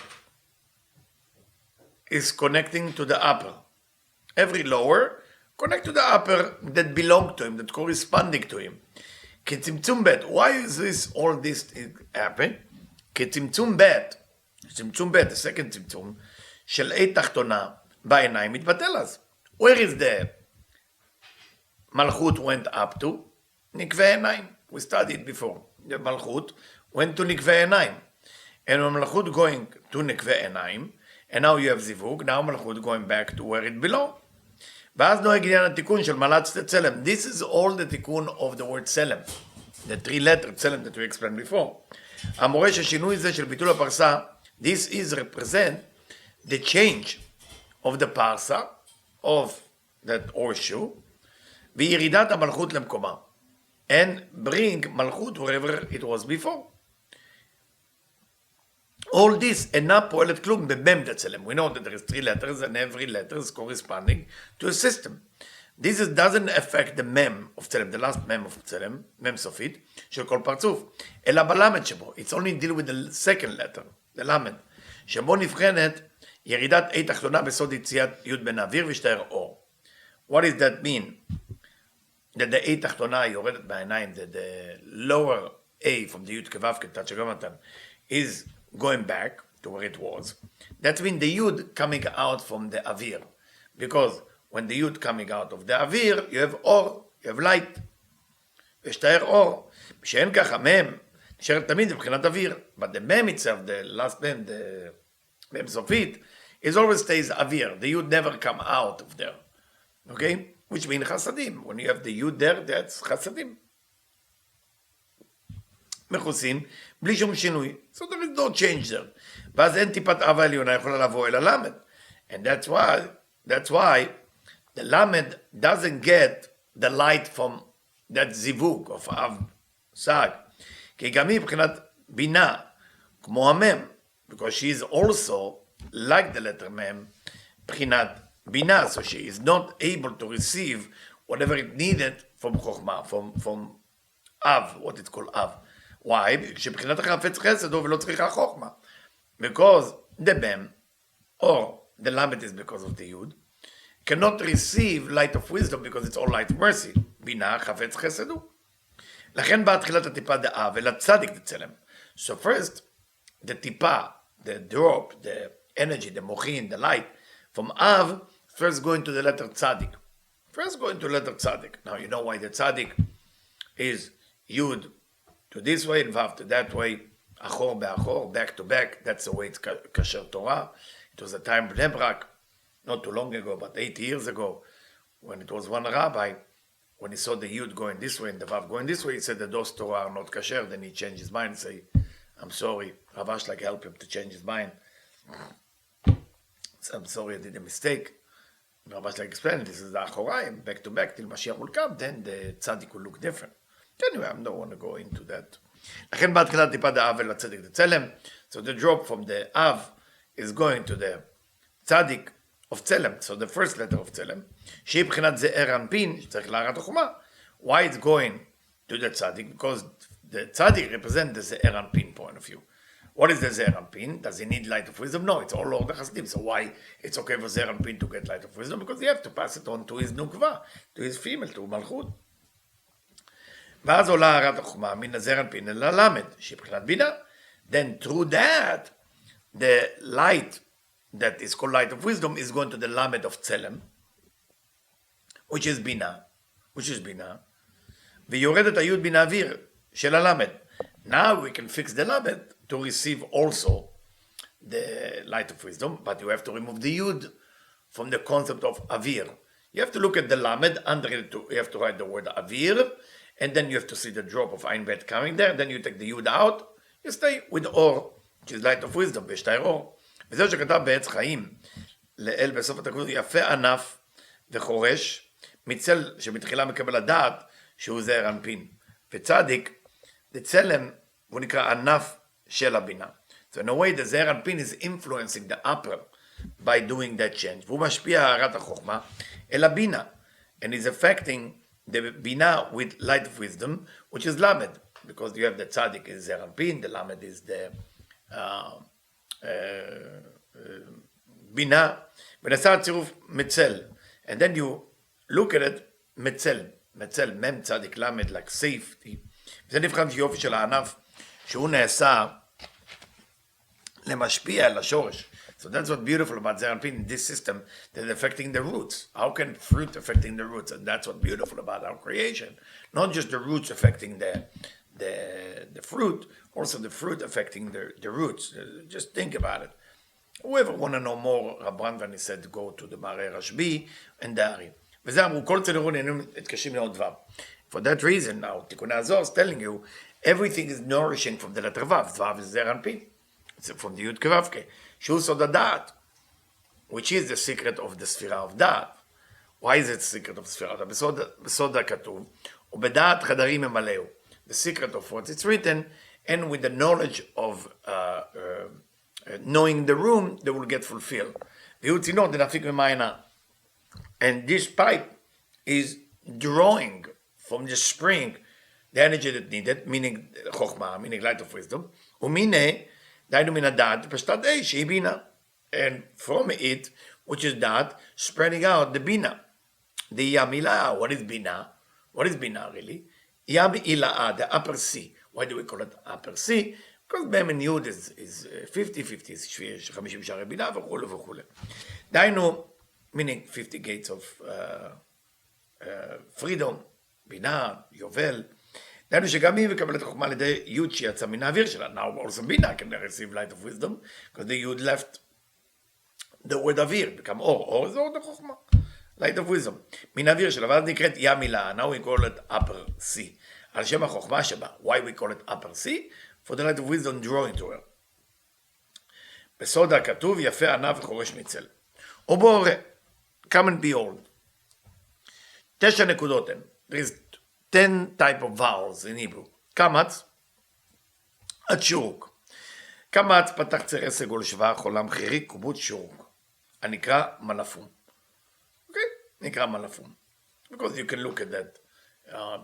Speaker 1: is connecting to the upper. Every lower connect to the upper that belong to him, that corresponding to him. כצמצום ב', why is this all this happen? כצמצום ב', צמצום ב', the second צמצום, של A תחתונה בעיניים מתבטל אז. Where is the מלכות went up to? נקבי עיניים. We studied before. The מלכות went to נקבי עיניים. And when מלכות going to נקבי עיניים, and now you have זיווג, now מלכות going back to where it belongs. ואז נוהג עניין התיקון של מלץ צלם. This is all the תיקון of the word צלם. The three letter צלם that we explained before. המורה ששינוי זה של ביטול הפרסה, this is represent the change of the parsa of that horseshoe, וירידת המלכות למקומה. And bring מלכות wherever it was before. All this אינה פועלת כלום במם דצלם. We know that there is three letters and every letter is corresponding to a system. This doesn't affect the mem of צלם, the last mem of צלם, מם סופית, של כל פרצוף, אלא בלמד שבו. It's only deal with the second letter, the למד, שבו נבחנת ירידת A תחתונה בסוד יציאת י' בין האוויר ושתאר אור. What does that mean? That the A תחתונה יורדת בעיניים, that the lower A from the י' כו' כתצ'גרמתן is going back to where it was. That means the yud coming out from the avir. Because when the yud coming out of the avir, you have or, you have light. ושתאר אור. שאין ככה מם, נשארת תמיד מבחינת אוויר. But the mem itself, the last mem, the mem סופית, is always stays avir. The yud never come out of there. Okay? Which means chasadim. When you have the yud there, that's chasadim. מכוסים, בלי שום שינוי. So there is no change there. ואז אין טיפת אב העליונה יכולה לבוא אל הלמד. And that's why the למד doesn't get the light from that זיווג of אב סג. כי גם היא מבחינת בינה, כמו המם, because she is also, like the letter מם, מבחינת בינה, so she is not able to receive whatever it needed from חוכמה, from אב, what it's called אב. Why? כשבחינת החפץ חסד הוא ולא צריכה חוכמה. Because the mem, or the lamed is because of the yud, cannot receive light of wisdom because it's all light of mercy. בינה חפץ חסד הוא. לכן באה תחילת הטיפה דאב אל הצדיק דצלם. So first, the טיפה, the drop, the energy, the מוחין, the light, from Av, first going to the letter tzaddik. First going to the letter tzaddik. Now you know why the tzaddik is yud to this way and vav to that way, achor be'achor, back to back. That's the way it's kasher Torah. It was a time Bnei Brak, not too long ago, but 80 years ago, when it was one rabbi, when he saw the yud going this way and the vav going this way, he said that those Torah are not kasher. Then he changed his mind and say, I'm sorry, Rav Ashlag helped him to change his mind. So I'm sorry, I did a mistake. Rav Ashlag explained, this is the achorayim, back to back till Mashiach will come, then the tzaddik will look different. Anyway, I don't want to go into that. לכן בהתחלה טיפה דאב אל הצדיק דצלם. So the drop from the Av is going to the tzaddik of צלם. So the first letter of צלם, שהיא בחינת זעיר אנפין, שצריך להראת החומה. Why it's going to the tzaddik? Because the tzaddik represents the זעיר אנפין point of view. What is the זעיר אנפין? Does he need light of wisdom? No, it's all Lord החסדים. So why it's okay for זעיר אנפין to get light of wisdom? Because he have to pass it on to his nukva, to his female, to מלכות. ואז עולה הערת החומה מן הזעיר אנפין אל הלמד, שהיא בחינת בינה. Then through that, the light that is called light of wisdom is going to the lamed of צלם, which is בינה, ויורדת היוד מן האוויר של הלמד. Now we can fix the lamed to receive also the light of wisdom, but you have to remove the yud from the concept of avir. You have to look at the lamed, under it you have to write the word avir, and then you have to see the drop of Ein Bet coming there, then you take the Yud out, you stay with Or, which is light of wisdom, ושתאר אור. וזהו שכתב בעץ חיים, לאל בסוף התקנות, יפה ענף וחורש, מצל שמתחילה מקבל הדעת, שהוא זעיר אנפין. וצדיק, דצלם, הוא נקרא ענף של הבינה. So in a way, the זעיר אנפין is influencing the upper by doing that change. והוא משפיע הערת החוכמה אל הבינה, and is affecting the bina with light of wisdom, which is lamed, because you have the tzaddik is זעיר אנפין, the lamed is the bina, ונעשה הצירוף מצל, and then you look at it, מצל, מם tzaddik lamed, like safety, זה נבחן יופי של הענף, שהוא נעשה למשפיע על השורש. So that's what's beautiful about Zeranpin, this system that's affecting the roots. How can fruit affecting the roots? And that's what's beautiful about our creation. Not just the roots affecting the fruit, also the fruit affecting the roots. Just think about it. Whoever want to know more, Rabban said go to the Mare Rashbi and the Ari. וזה אמרו, כל צלרון אינם מתקשים לעוד וו. For that reason, now, Tikkunei Zohar is telling you, everything is nourishing from the letter Vav. Vav is Zeranpin. It's from the Yud Kevavke. שהוא סוד הדעת, which is the secret of the ספירה of דעת. Why is it the secret of the ספירה? בסוד הכתוב, ובדעת חדרים ממלאו. The secret of what it's written, and with the knowledge of knowing the room, they will get fulfilled. והוא צינור דנפיק ממעיינה. And this pipe is drawing from the spring the energy that needed, meaning חוכמה, meaning light of wisdom, ומיני, דיינו מן הדעת, פשטת A, שהיא בינה. And from it, which is that, spreading out the bina. The yamila, what is bina? What is bina really? Yam ila'a, the upper C. Why do we call it upper C? Because Be'emen Yud is 50-50, יש 50 שערי בינה וכו' וכו'. דיינו, meaning 50 gates of freedom, בינה, יובל. דיינו שגם היא מקבלת חוכמה על ידי יוד שיצא מן האוויר שלה. Now also בינה can receive light of wisdom, because the יוד left the word אוויר, become אור. אור זה עוד החוכמה. light of wisdom. מן האוויר שלה, ואז נקראת ים מילה, now we call it upper C. על שם החוכמה שבה. Why we call it upper C? For the light of wisdom drawing to her. בסוד הכתוב יפה ענף וחורש מצל. ובורא, come and behold. 9 נקודות הן. There is 10 type of vowels in Hebrew. קמץ, עד שורוק. קמץ פתח צרה סגול שווה, חולם חיריק, קובוץ שורוק. הנקרא מלאפום. אוקיי? נקרא מלאפום. Because you can look at that.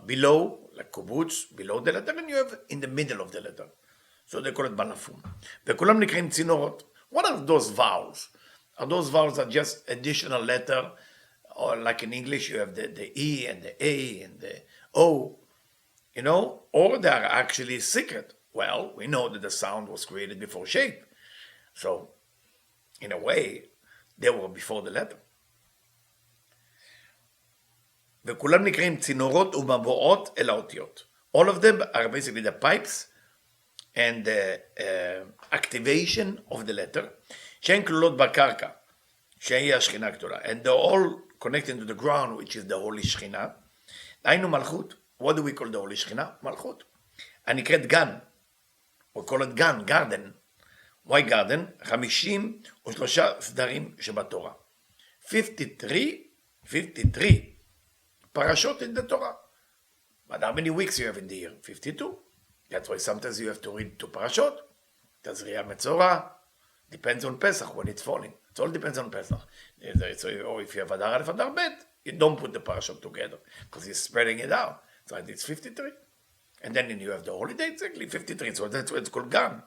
Speaker 1: Below, like קובוץ, below the letter, and you have in the middle of the letter. So they call it מלאפום. וכולם נקראים צינורות. What are those vowels? Are those vowels are just additional letter, or like in English you have the E and the A and the O, you know, or they are actually secret. Well, we know that the sound was created before shape. So, in a way, they were before the letter. וכולם נקראים צינורות ומבואות אל האותיות. All of them are basically the pipes and the activation of the letter, שהן כלולות בקרקע, שהיא השכינה הגדולה. And they're all connected to the ground, which is the holy שכינה. היינו מלכות. What do we call the holy שכינה? מלכות. הנקראת גן. We call it גן, garden. Why garden? 53 סדרים שבתורה. 53 פרשות in the Torah. But how many weeks you have in the year? 52. That's why sometimes you have to read 2 parashot. תזריע מצורע. Depends on Pesach when it's falling. It all depends on Pesach. So, or if you have Adar Aleph, Adar Bet, you don't put the parashot together because you're spreading it out. So it's 53. And then you have the holiday, exactly 53. So that's why it's called גן.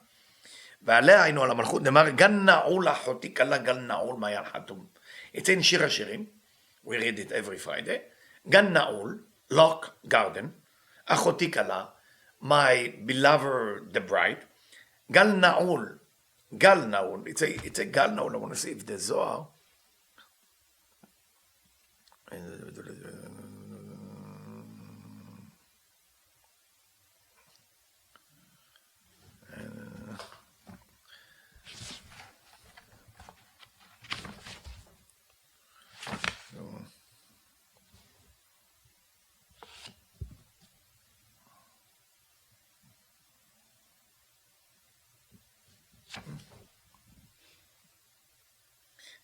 Speaker 1: ועליה היינו על המלכות, נאמר, גן נעול אחותי כלה, גן נעול מעיין חתום. It's in שיר השירים. We read it every Friday. גן נעול, lock, garden. אחותי כלה, my beloved, the bride. גל נעול. גל נעול. It's a גל נעול. I want to see if the Zohar.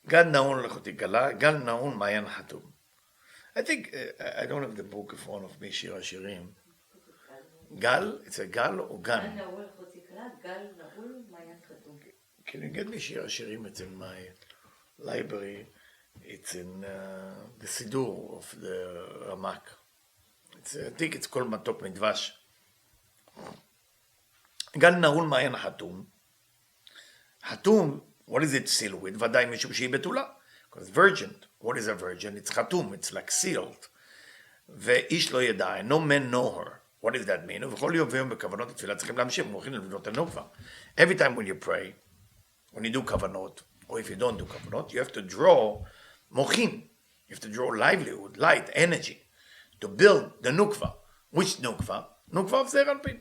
Speaker 1: גל נעול לחותי גלה, גל נעול מעיין חתום. I think, I don't have the book in front of me, שיר השירים. גל, it's a גל או גן?
Speaker 2: גל נעול לחותי גלה, גל נעול מעיין חתום.
Speaker 1: Can you get me שיר השירים? It's in my library. It's in the סידור of the רמ"ק. I think it's called מתוק מדבש. גל נעול מעיין חתום. חתום, what is it sealed with? ודאי משום שהיא בתולה. Because virgin, what is a virgin? It's חתום, it's like sealed. ואיש לא ידע, no man know her. What does that mean? ובכל יום ויום בכוונות התפילה צריכים להמשיך, מוכרחים לבנות הנוקבה. Every time when you pray, when you do כוונות, or if you don't do כוונות, you have to draw מוכין. You have to draw livelihood, light, energy, to build the nukva. Which nukva? Nukva of Zeir Anpin.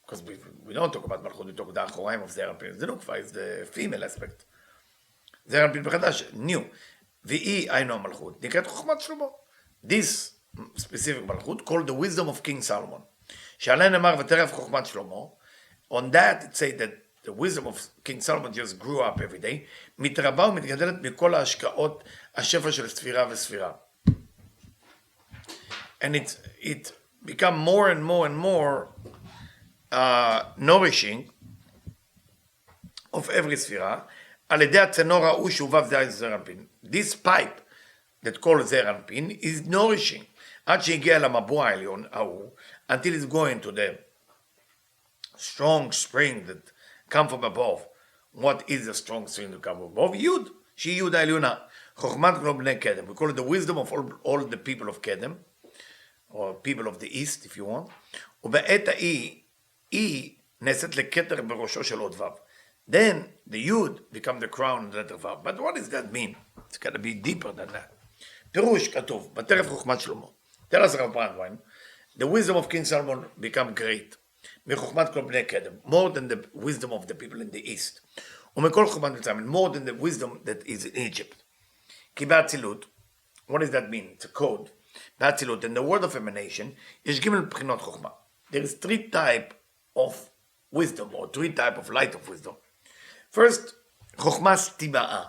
Speaker 1: Because we don't talk about Malchut, we talk about the Achoraim of Zeir Anpin. The nukva is the female aspect. Zeir Anpin בחדש, new. והיא היינו המלכות, נקראת חוכמת שלמה. This specific מלכות, called the wisdom of King Solomon. שעליה נאמר ותרף חוכמת שלמה. On that it says that the wisdom of King Solomon just grew up every day. מתרבה ומתגדלת מכל ההשקעות, השפע של ספירה וספירה. And it become more and more and more nourishing of every ספירה, על ידי הצנור ההוא שהובב זעיר אנפין. This pipe that called זעיר אנפין is nourishing, עד שהגיע למבוע העליון ההוא, until it's going to the strong spring that come from above. What is the strong spring that come from above? Yud, שהיא יוד העליונה. חוכמת כל בני קדם. We call it the wisdom of all the people of קדם, or people of the east, if you want. ובעת היא נעשית לכתר בראשו של עוד וו. Then the Yud become the crown of the letter Vav. But what does that mean? It's got to be deeper than that. פירוש כתוב, בתרף חוכמת שלמה. Tell us Rav Brandwein, the wisdom of King Solomon become great. מחוכמת כל בני קדם. More than the wisdom of the people in the east. ומכל חוכמת מצרים. More than the wisdom that is in Egypt. כי באצילות, what does that mean? It's a code. באצילות, in the word of emanation, יש ג' בחינות חוכמה. There is 3 types of wisdom, or 3 types of light of wisdom. First, חוכמה סתימאה,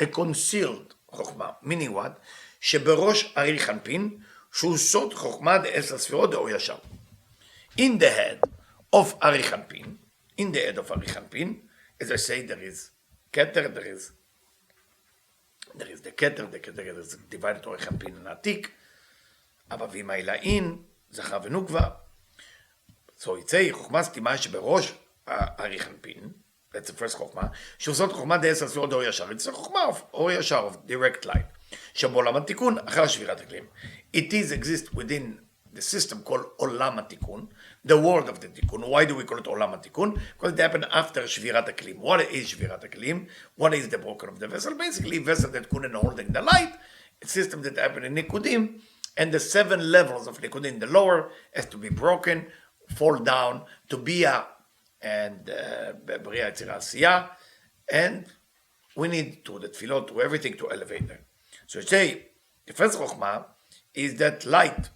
Speaker 1: a concealed חוכמה, meaning what? שבראש ארי חנפין, שהוא סוד חוכמה ד10 ספירות דאור ישר. In the head of ארי חנפין, in the head of ארי חנפין, as I say, there is keter, there is the keter is divided to ארי חנפין and עתיק, אבבים העילאין, זכר ונוקבה. So it say, חוכמה סתימאה שבראש ארי חנפין, that's the first חוכמה, שעושות חוכמה ד10 ספירות דאור ישר. It's a חוכמה of אור ישר, of direct light. שבעולם התיקון, אחר שבירת הכלים. It is exist within the system called עולם התיקון, the world of the תיקון. Why do we call it עולם התיקון? Because it happened after שבירת הכלים. What is שבירת הכלים? What is the broken of the vessel? Basically, vessel that couldn't holding the light, a system that happened in Nikudim, and the 7 levels of Nikudim, the lower, has to be broken, fall down to Bia, and Bria Yetzirah Asiyah, and we need to the tefillot, to everything to elevate them. So say, the first Chokhmah is that light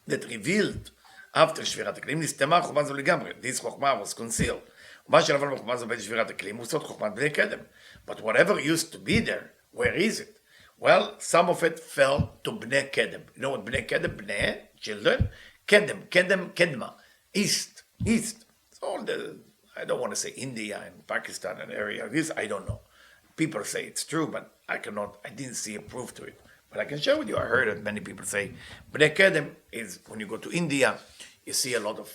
Speaker 1: that revealed after שבירת הכלים, נסתמה חוכמה זו לגמרי. This Chokhmah was concealed. מה שנפל בחוכמה זו בעת שבירת הכלים, הוא סוד חוכמת בני קדם. But whatever used to be there, where is it? Well, some of it fell to bnei kedem. You know what bnei kedem? Bnei, children. Kedem, kedma. East. It's all I don't want to say India and Pakistan and area. This, I don't know. People say it's true, but I didn't see a proof to it. But I can share with you, I heard that many people say, bnei kedem is, when you go to India, you see a lot of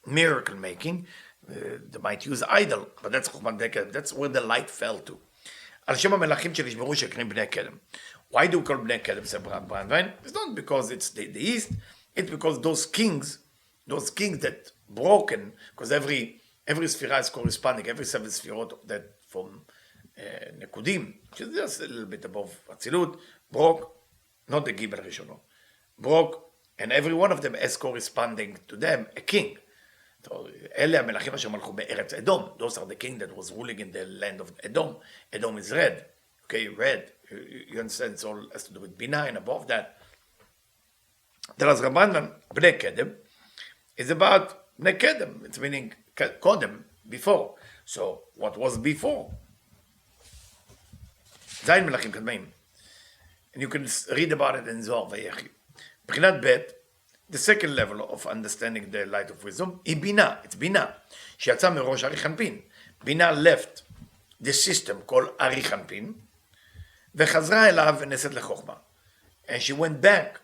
Speaker 1: miracle making. They might use idol, but that's חוכמת בני קדם. That's where the light fell to. על שם המלאכים שנשברו שקרים בני קדם. Why do we call בני קדם? Said Brandwein. It's not because it's the east, it's because those kings that broken, because every ספירה is corresponding, every 7 ספירות of that from נקודים, which is just a little bit above אצילות, broke, not the גיבל ראשונו, broke, and every one of them has corresponding to them a king. אלה המלאכים אשר מלכו בארץ אדום. Those are the king that was ruling in the land of Edom. Edom is red. Okay, red. You understand? It's all has to do with Bina, and above that. The Rabbanan, Bnei Kedem, is about Bnei Kedem. It's meaning Kodem, before. So, what was before? Zayin Melachim Kadmeim. And you can read about it in Zohar Vayechi. B'chinat Bet, the second level of understanding the light of wisdom is Bina. It's Bina. שיצא מראש ארי חנפין. Bina left the system called ארי חנפין, וחזרה אליו ונעשית לחוכמה. And she went back,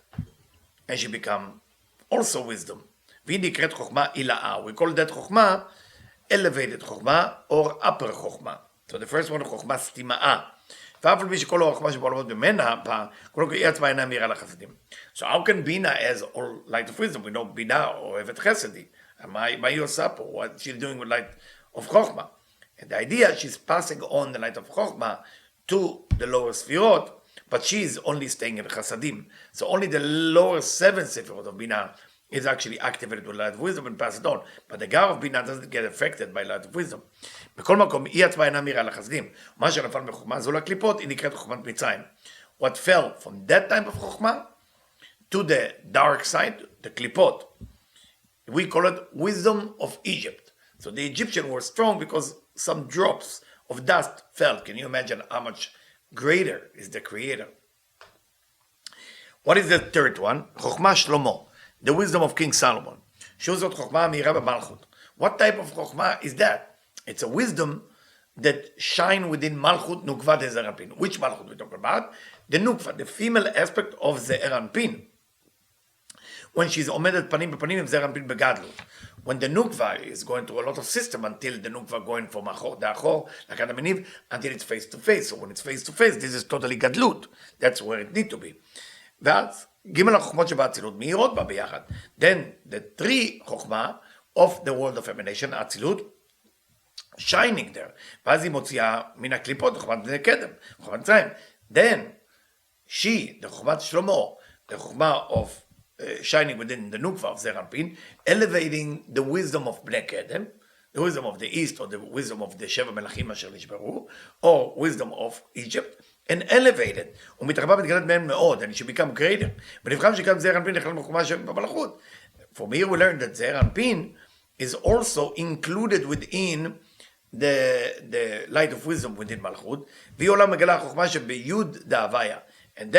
Speaker 1: and she became also wisdom. והיא נקראת חוכמה עילאה. We call that חוכמה, elevated חוכמה, or upper חוכמה. So the first one, חוכמה סתימאה, ואף על פי שכל החוכמה שבעולמות ממנה, כל היא עצמה אינה מהירה לחסדים. So how can Bina as all light of wisdom? We know Bina אוהבת חסדי. מה היא עושה פה? What she's doing with light of חוכמה. And the idea she's passing on the light of חוכמה to the lower ספירות, but she's only staying in חסדים. So only the lower 7 ספירות of Bina is actually activated with light of wisdom and passed on. But the God of Bina doesn't get affected by light of wisdom. בכל מקום, היא עצמה אינה מהירה לחסדים. מה שנפל מחוכמה זו לקליפות, היא נקראת חוכמת מצרים. What fell from that type of חוכמה to the dark side, the klipot, we call it wisdom of Egypt. So the Egyptians were strong because some drops of dust fell. Can you imagine how much greater is the creator? What is the third one? חוכמה שלמה, the wisdom of King Solomon. שזאת חוכמה מהירה במלכות. What type of חוכמה is that? It's a wisdom that shine within Malchut Nukva de Zeranpin. Which Malchut we talk about? The Nukva, the female aspect of Zeranpin. When she's omedet panim bepanim Zeranpin begadlut. When the Nukva is going through a lot of system until the Nukva going from Achor, the Achor, like Adam and Eve, until it's face to face. So when it's face to face, this is totally gadlut. That's where it need to be. ואז, ג' החוכמות שבאצילות, מהירות בה ביחד. Then, the 3 חוכמה of the world of emanation, האצילות, shining there. ואז היא מוציאה מן הקליפות, חוכמת בני קדם, חוכמת מצרים. Then, she, the חוכמת שלמה, the חוכמה of shining within the nukva of Zeranpin, elevating the wisdom of bnei kedem, the wisdom of the east, or the wisdom of the Sheva Melachim asher nishbaru, or wisdom of Egypt, and elevated. ומתרבה מתגלת מהם מאוד, and she become greater. ונבחם שגם זעירנפין נכלל בחוכמה שבמלכות. From here we learn that זעירנפין is also included within the light of wisdom within Malchut, והיא עולה מגלה החוכמה שביוד דהוויה. And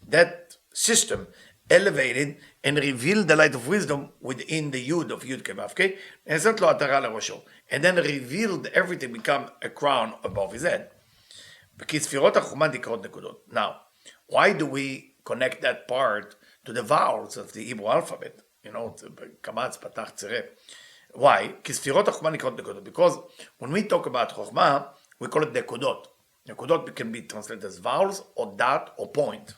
Speaker 1: that system elevated and revealed the light of wisdom within the Yud of Yud Kevavke, נעשית לו עטרה לראשו. And then revealed everything become a crown above his head. כי ספירות החוכמה נקראות נקודות. Now, why do we connect that part to the vowels of the Hebrew alphabet? You know, קמץ, פתח, צירה. Why? כי ספירות החוכמה נקראות נקודות. Because when we talk about חוכמה, we call it נקודות. נקודות can be translated as vowels, or dot, or point.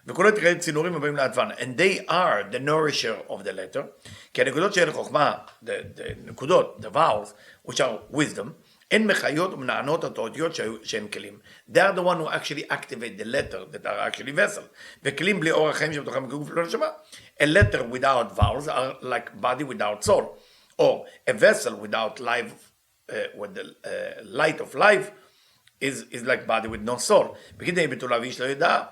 Speaker 1: וכל התקראת צינורים הבאים לעדוון. And they are the nourisher of the letter. כי הנקודות שהן חוכמה, the נקודות, the vowels, which are wisdom, הן מחיות ומנענות את האותיות שהן כלים. They are the one who actually activate the letter that are actually vessel. וכלים בלי אורח חיים שבתוכם כגוף לא נשמה. A letter without vowels are like body without soul. Or a vessel without life, with the light of life, is like body with no soul. בכדי בתולה ואיש לא ידע,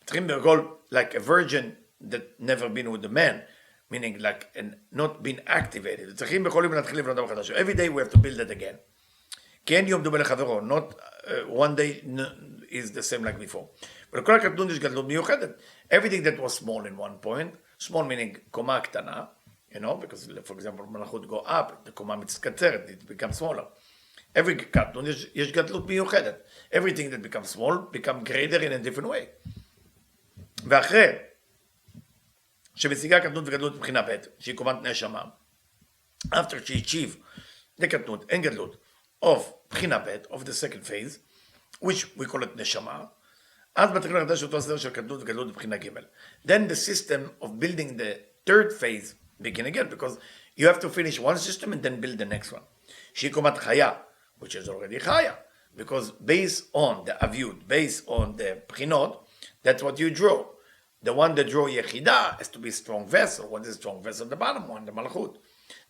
Speaker 1: צריכים ברגול like a virgin that never been with a man, meaning like and not been activated. צריכים בכל יום להתחיל לבנות דבר חדש. Every day we have to build it again. כי אין יום דומה לחברו, not one day is the same like before. ולכל הקטנות יש גדלות מיוחדת. Everything that was small in one point, small meaning קומה קטנה, you know, because for example, מלאכות go up, the קומה מתקצרת, it becomes smaller. Every קטנות יש גדלות מיוחדת. Everything that becomes small become greater in a different way. ואחרי שמשיגה קטנות וגדלות מבחינה ב' שהיא קומת נשמה, after she achieve the קטנות and גדלות of בחינה ב' of the second phase, which we call it נשמה, אז מתחיל לחדש אותו הסדר של קטנות וגדלות מבחינה ג'. Then the system of building the third phase begin again, because you have to finish one system and then build the next one. שהיא קומת חיה, which is already חיה, because based on the aviud, based on the בחינות, that's what you draw. The one that draw Yechidah has to be a strong vessel. What is a strong vessel? The bottom one, the Malchut.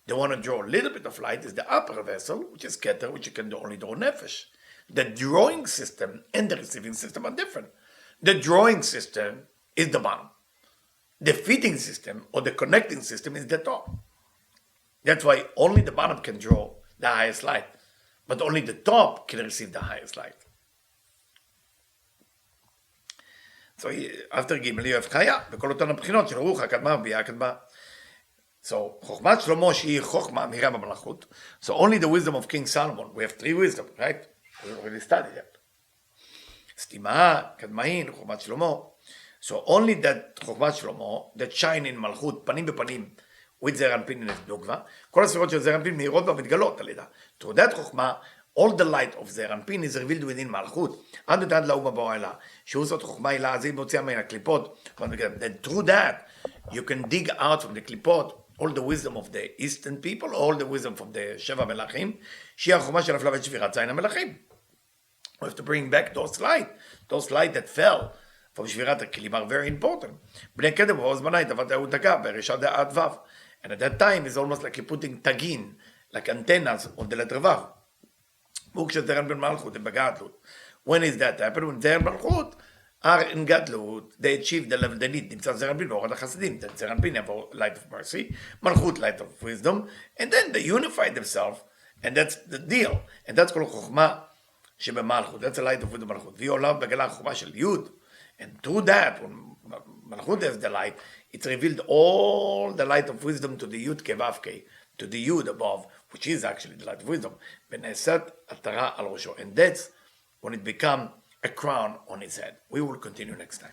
Speaker 1: The one that draw a little bit of light is the upper vessel, which is Keter, which you can only draw Nefesh. The drawing system and the receiving system are different. The drawing system is the bottom. The feeding system or the connecting system is the top. That's why only the bottom can draw the highest light, but only the top can receive the highest light. So after Gimel you have חיה, בכל אותן הבחינות של רוח הקדמה וביאה הקדמה. So חוכמת שלמה שהיא חוכמה מהירה במלאכות. So only the wisdom of King Solomon, we have 3 wisdom, right? We already studied that. סתימה, קדמאין, חוכמת שלמה. So only that חוכמת שלמה, that shine in מלכות, פנים בפנים, with זעיר אנפין נוקבה, כל הספירות של זעיר אנפין מהירות ומתגלות על ידה. Through that חוכמה, all the light of Zeir Anpin is revealed within Malchut. עד ותעד לאומה בועלה, שהוא זאת חוכמה הילה, אז היא מוציאה מן הקליפות. And through that, you can dig out from the klipot all the wisdom of the Eastern people, all the wisdom from the Sheva Melachim, שהיא החוכמה שנפלה ואת שבירת זין המלכים. We have to bring back those light that fell from שבירת הכלים are very important. בני קדם ועוז בנאי, תבת ההוא דקה, בראשת דעת ו'. And at that time, it's almost like you're putting tagin, like antennas on the letter ו'. וכשזעיר אנפין מלכות, הם בגדלות. When is that happen? When זעיר מלכות are in גדלות, they achieve the level they need. נמצא זעיר אנפין באורד החסידים. זעיר אנפין יבוא light of mercy, מלכות light of wisdom, and then they unify themselves, and that's the deal. And that's כל חוכמה שבמלכות. That's the light of wisdom מלכות. והיא עולה בגלה החוכמה של יוד. And through that, when Malchut has the light, it's revealed all the light of wisdom to the Yud Kevavke, to the Yud above, which is actually the light of wisdom. And that's when it becomes a crown on his head. We will continue next time.